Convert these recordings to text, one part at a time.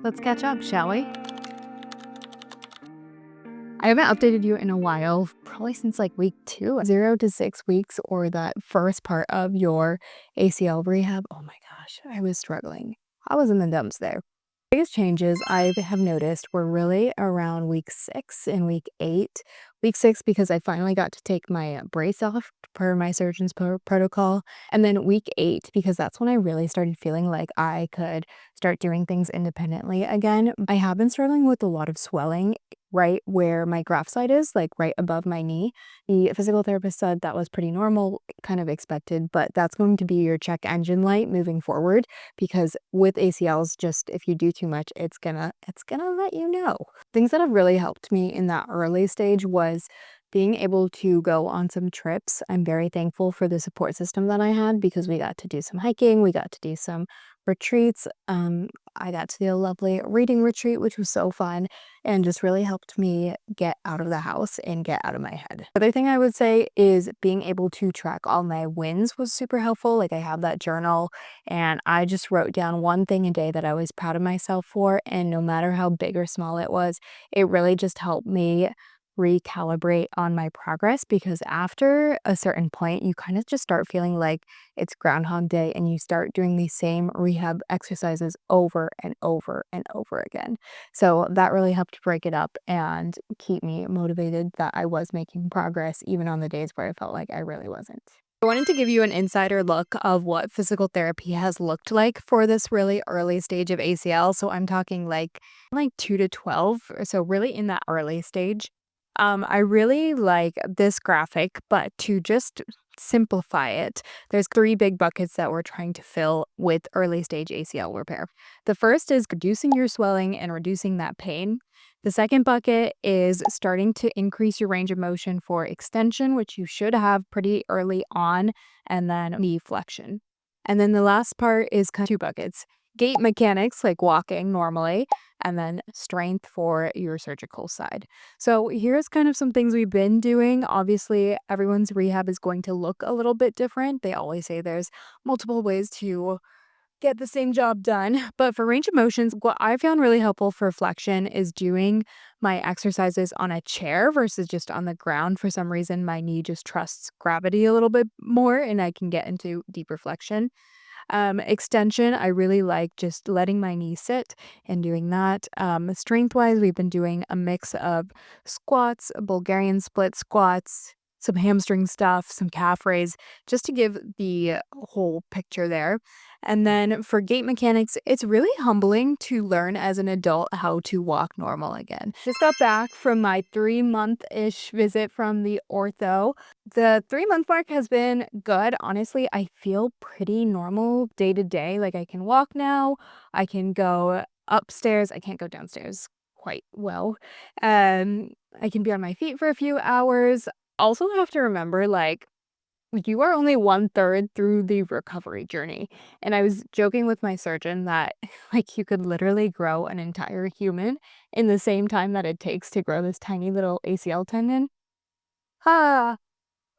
Let's catch up, shall we? I haven't updated you in a while, probably since like week 2, 0 to 6 weeks, or that first part of your ACL rehab. Oh my gosh, I was struggling. I was in the dumps there. Biggest changes I have noticed were really around week 6 and week 8. Week 6 because I finally got to take my brace off per my surgeon's protocol, and then week 8 because that's when I really started feeling like I could start doing things independently again. I have been struggling with a lot of swelling right where my graft site is, like right above my knee. The physical therapist said that was pretty normal, kind of expected, but that's going to be your check engine light moving forward because with ACLs, just if you do too much, it's gonna let you know. Things that have really helped me in that early stage was being able to go on some trips. I'm very thankful for the support system that I had because we got to do some hiking, we got to do some retreats. I got to do a lovely reading retreat, which was so fun and just really helped me get out of the house and get out of my head. The other thing I would say is being able to track all my wins was super helpful. Like I have that journal and I just wrote down one thing a day that I was proud of myself for. And no matter how big or small it was, it really just helped me recalibrate on my progress because after a certain point, you kind of just start feeling like it's Groundhog Day and you start doing these same rehab exercises over and over and over again. So that really helped break it up and keep me motivated that I was making progress even on the days where I felt like I really wasn't. I wanted to give you an insider look of what physical therapy has looked like for this really early stage of ACL. So I'm talking like 2 to 12, so really in that early stage. I really like this graphic, but to just simplify it, there's 3 big buckets that we're trying to fill with early stage ACL repair. The first is reducing your swelling and reducing that pain. The second bucket is starting to increase your range of motion for extension, which you should have pretty early on, and then knee flexion. And then the last part is kind of 2 buckets. Gait mechanics, like walking normally, and then strength for your surgical side. So here's kind of some things we've been doing. Obviously, everyone's rehab is going to look a little bit different. They always say there's multiple ways to get the same job done. But for range of motions, what I found really helpful for flexion is doing my exercises on a chair versus just on the ground. For some reason, my knee just trusts gravity a little bit more and I can get into deeper flexion. Extension, I really like just letting my knee sit and doing that. Strength wise, we've been doing a mix of squats, Bulgarian split squats, some hamstring stuff, some calf raise, just to give the whole picture there. And then for gait mechanics, it's really humbling to learn as an adult how to walk normal again. Just got back from my 3-month-ish visit from the ortho. The 3-month mark has been good. Honestly, I feel pretty normal day to day. Like I can walk now, I can go upstairs, I can't go downstairs quite well. I can be on my feet for a few hours. Also have to remember like you are only 1/3 through the recovery journey. And I was joking with my surgeon that like you could literally grow an entire human in the same time that it takes to grow this tiny little ACL tendon. Ha!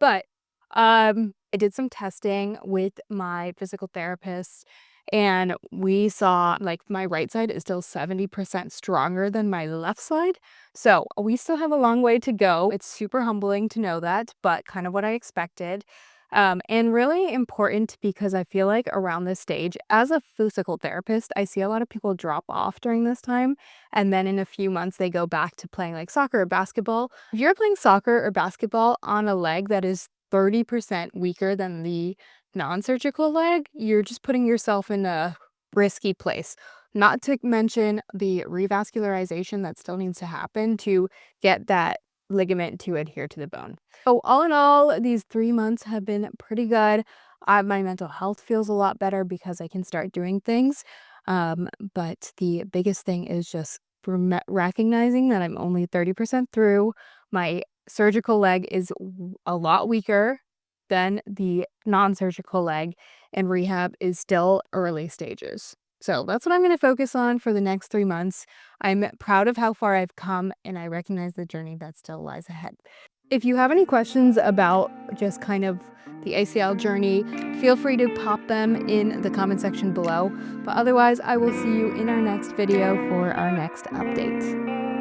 But, I did some testing with my physical therapist, and we saw, like, my right side is still 70% stronger than my left side, so we still have a long way to go. It's super humbling to know that, but kind of what I expected, and really important because I feel like around this stage, as a physical therapist, I see a lot of people drop off during this time, and then in a few months, they go back to playing, like, soccer or basketball. If you're playing soccer or basketball on a leg that is 30% weaker than the non-surgical leg, you're just putting yourself in a risky place. Not to mention the revascularization that still needs to happen to get that ligament to adhere to the bone. So all in all, these 3 months have been pretty good. My mental health feels a lot better because I can start doing things. But the biggest thing is just recognizing that I'm only 30% through. My surgical leg is a lot weaker than the non-surgical leg, and rehab is still early stages. So that's what I'm going to focus on for the next 3 months. I'm proud of how far I've come, and I recognize the journey that still lies ahead. If you have any questions about just kind of the ACL journey, feel free to pop them in the comment section below. But otherwise, I will see you in our next video for our next update.